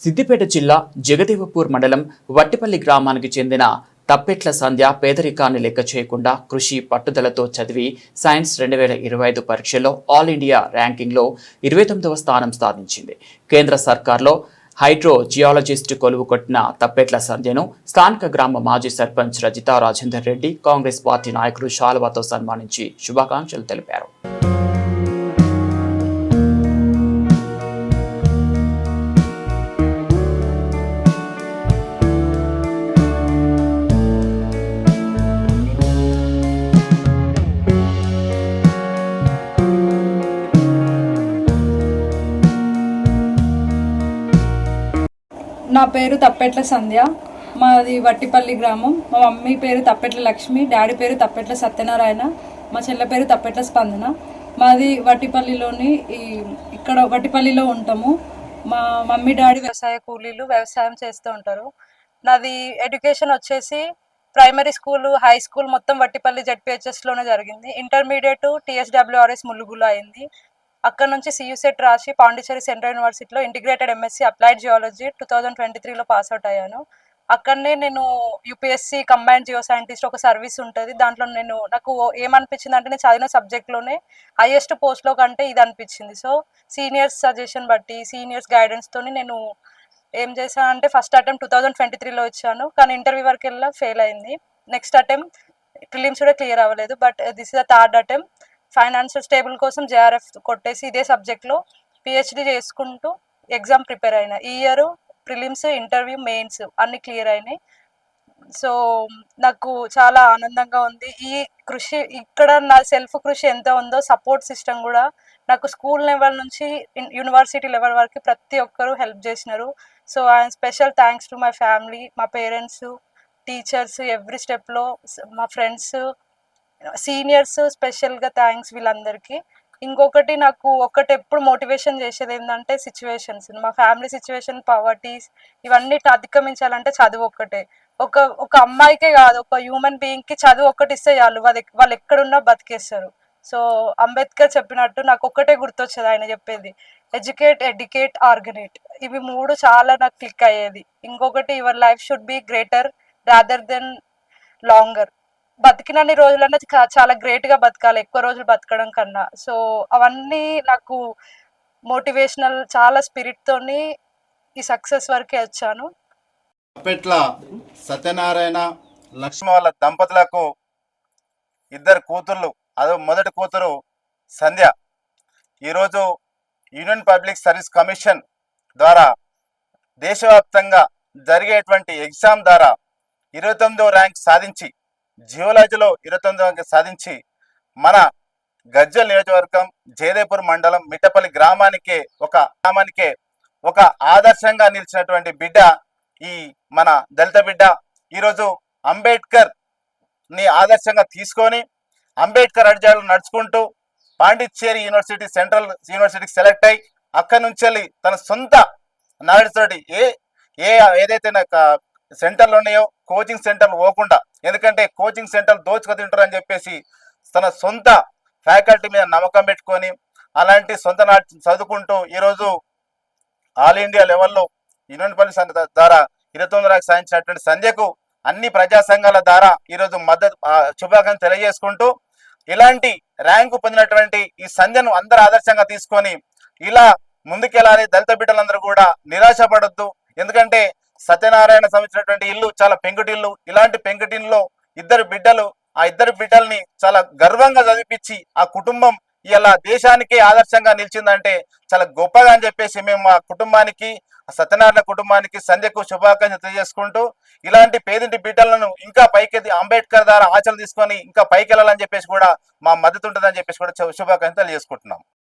సిద్దిపేట జిల్లా జగదేవపూర్ మండలం వట్టిపల్లి గ్రామానికి చెందిన తప్పెట్ల సంధ్య పేదరికాన్ని లెక్క చేయకుండా కృషి పట్టుదలతో చదివి సైన్స్ 2025 పరీక్షలో ఆల్ ఇండియా ర్యాంకింగ్లో 29వ స్థానం సాధించింది. కేంద్ర సర్కార్లో హైడ్రో జియాలజిస్ట్ కొలువు కొట్టిన తప్పెట్ల సంధ్యను స్థానిక గ్రామ మాజీ సర్పంచ్ రజితా రాజేందర్ రెడ్డి కాంగ్రెస్ పార్టీ నాయకులు శాలువాతో సన్మానించి శుభాకాంక్షలు తెలిపారు. నా పేరు తప్పెట్ల సంధ్య. మాది వట్టిపల్లి గ్రామం. మా మమ్మీ పేరు తప్పెట్ల లక్ష్మి, డాడీ పేరు తప్పెట్ల సత్యనారాయణ, మా చెల్లె పేరు తప్పెట్ల స్పందన. మాది వట్టిపల్లిలోని ఇక్కడ వట్టిపల్లిలో ఉంటాము. మా మమ్మీ డాడీ వ్యవసాయ కూలీలు, వ్యవసాయం చేస్తూ ఉంటారు. నాది ఎడ్యుకేషన్ వచ్చేసి ప్రైమరీ స్కూల్, హై స్కూల్ మొత్తం వట్టిపల్లి జెడ్పిహెచ్ఎస్లోనే జరిగింది. ఇంటర్మీడియట్ టీఎస్డబ్ల్యూఆర్ఎస్ ములుగులో అయింది. అక్కడ నుంచి సియూసెట్ రాసి పాండిచ్చేరి సెంట్రల్ యూనివర్సిటీలో ఇంటిగ్రేటెడ్ ఎంఎస్సీ అప్లైడ్ జియాలజీ 2023లో పాస్అవుట్ అయ్యాను. అక్కడనే నేను యూపీఎస్సీ కంబైన్డ్ జియో సైంటిస్ట్ ఒక సర్వీస్ ఉంటుంది. దాంట్లో నాకు ఏమనిపించింది అంటే నేను చదివిన సబ్జెక్ట్లోనే హైయెస్ట్ పోస్ట్లో కంటే ఇది అనిపించింది. సో సీనియర్స్ సజెషన్ బట్టి, సీనియర్స్ గైడెన్స్తో నేను ఏం చేశాను అంటే ఫస్ట్ అటెంప్ట్ 2023లో ఇచ్చాను. కానీ ఇంటర్వ్యూ వరకు వెళ్ళా ఫెయిల్ అయింది. నెక్స్ట్ అటెంప్ట్ ప్రిలిమ్స్ కూడా క్లియర్ అవ్వలేదు. But this is the third attempt. Financial stable కోసం జేఆర్ఎఫ్ కొట్టేసి ఇదే సబ్జెక్ట్లో పిహెచ్డి చేసుకుంటూ ఎగ్జామ్ ప్రిపేర్ అయినా. ఈ ఇయర్ ప్రిలిమ్స్, ఇంటర్వ్యూ, మెయిన్స్ అన్ని క్లియర్ అయినాయి. సో నాకు చాలా ఆనందంగా ఉంది. ఈ కృషి ఇక్కడ నా సెల్ఫ్ కృషి ఎంత ఉందో, సపోర్ట్ సిస్టమ్ కూడా నాకు స్కూల్ లెవెల్ నుంచి యూనివర్సిటీ లెవెల్ వరకు ప్రతి ఒక్కరూ హెల్ప్ చేసినారు. So I'm special thanks to my family, మా పేరెంట్స్, టీచర్స్, ఎవ్రీ స్టెప్లో మా ఫ్రెండ్స్, సీనియర్స్, స్పెషల్గా థ్యాంక్స్ వీళ్ళందరికీ. ఇంకొకటి నాకు ఎప్పుడు మోటివేషన్ చేసేది ఏంటంటే సిచ్యువేషన్స్, మా ఫ్యామిలీ సిచ్యువేషన్, పవర్టీస్ ఇవన్నీ అధిగమించాలంటే చదువు ఒక్కటే. ఒక అమ్మాయికే కాదు, ఒక హ్యూమన్ బీయింగ్కి చదువు ఒక్కటి ఇస్తే చాలు, వాళ్ళు ఎక్కడున్నా బతికేస్తారు. సో అంబేద్కర్ చెప్పినట్టు నాకు ఒక్కటే గుర్తొచ్చేది ఆయన చెప్పేది, ఎడ్యుకేట్, ఎడ్యుకేట్, ఆర్గనేట్. ఇవి మూడు చాలా నాకు క్లిక్ అయ్యేది. ఇంకొకటి, your life should be greater rather than longer. బతికినన్ని రోజులన్నా చాలా గ్రేట్గా బతకాలి, ఎక్కువ రోజులు బతకడం కన్నా. సో అవన్నీ నాకు మోటివేషనల్, చాలా స్పిరిట్తోని ఈ సక్సెస్ వరకే వచ్చాను. తప్పెట్ల సత్యనారాయణ లక్ష్మి వాళ్ళ దంపతులకు ఇద్దరు కూతుర్లు. అదో మొదటి కూతురు సంధ్య. ఈరోజు యూనియన్ పబ్లిక్ సర్వీస్ కమిషన్ ద్వారా దేశవ్యాప్తంగా జరిగేటువంటి ఎగ్జామ్ ద్వారా 29వ ర్యాంక్ సాధించి, జియోలజీలో 29వ ర్యాంక్ సాధించి మన గజ్జల్ నియోజకవర్గం జగదేవపూర్ మండలం మిట్టపల్లి గ్రామానికే ఒక ఆదర్శంగా నిలిచినటువంటి బిడ్డ ఈ మన దళిత బిడ్డ. ఈరోజు అంబేద్కర్ ని ఆదర్శంగా తీసుకొని అంబేద్కర్ అడుగుజాడలు నడుచుకుంటూ పాండిచ్చేరి యూనివర్సిటీ, సెంట్రల్ యూనివర్సిటీకి సెలెక్ట్ అయ్యి అక్కడి నుంచి వెళ్ళి తన సొంత నాలెడ్జ్ తోటి ఏదైతే సెంటర్లు ఉన్నాయో కోచింగ్ సెంటర్లు పోకుండా, ఎందుకంటే కోచింగ్ సెంటర్లు దోచుకు తింటారు అని చెప్పేసి తన సొంత ఫ్యాకల్టీ మీద నమ్మకం పెట్టుకొని అలాంటి సొంత చదువుకుంటూ ఈరోజు ఆల్ ఇండియా లెవెల్లో యూనియన్ పబ్లిక్ ద్వారా 29వ ర్యాంక్ సాధించినటువంటి సంధ్యకు అన్ని ప్రజా సంఘాల ద్వారా ఈరోజు మద్దతు, శుభాకాంక్షలు తెలియజేసుకుంటూ, ఇలాంటి ర్యాంకు పొందినటువంటి ఈ సంధ్యను అందరూ ఆదర్శంగా తీసుకొని ఇలా ముందుకెళ్ళాలి. దళిత బిడ్డలందరూ కూడా నిరాశపడొద్దు. ఎందుకంటే సత్యనారాయణ సంబంధించినటువంటి ఇల్లు చాలా పెంకుటిల్లు. ఇలాంటి పెంకుటిల్లులో ఆ ఇద్దరు బిడ్డల్ని చాలా గర్వంగా చదివించి ఆ కుటుంబం ఇలా దేశానికే ఆదర్శంగా నిలిచిందంటే చాలా గొప్పగా అని చెప్పేసి మేము ఆ కుటుంబానికి, సత్యనారాయణ కుటుంబానికి, సంధ్యకు శుభాకాంక్షలు తెలియజేసుకుంటూ, ఇలాంటి పేదింటి బిడ్డలను ఇంకా పైకి అంబేద్కర్ ద్వారా ఆచరణ తీసుకొని ఇంకా పైకి వెళ్ళాలని చెప్పేసి కూడా మా మద్దతు ఉంటుందని చెప్పేసి కూడా శుభాకాంక్షలు తెలియజేసుకుంటున్నాం.